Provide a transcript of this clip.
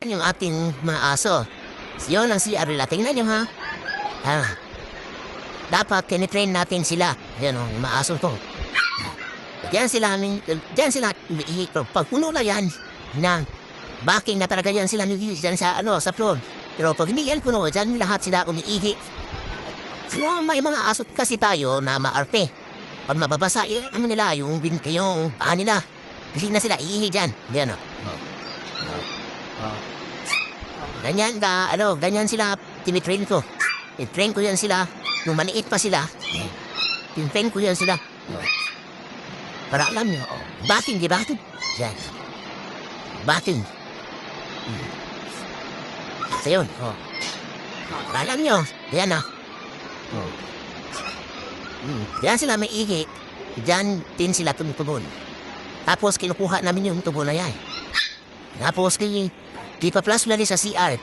yung ating mga aso. Yun ang CR nila. Tingnan nyo ha. Dapat tinitrain natin sila. Yan o, yung mga aso to. Diyan sila umiihi. Pag puno na yan, backing na talaga yan sila dyan sa floor. Pero pag hindi yan puno, dyan lahat sila umiihi. So, may mga aso kasi tayo na maarte. Pag mababasa, nila yung paa nila. Hindi na sila iihi dyan. Yan o. Ganyan sila tinitrain ko. I-train ko yan sila. Nung maliit pa sila, tin-train ko yan sila. Para alam nyo, bating, di bating? Yan. Bating. So yun, para alam nyo, yan Yan sila may ihi. Diyan din sila tumutubon. Tapos kinukuha namin yung tubo na yan. Tapos di pa plus na sa CR.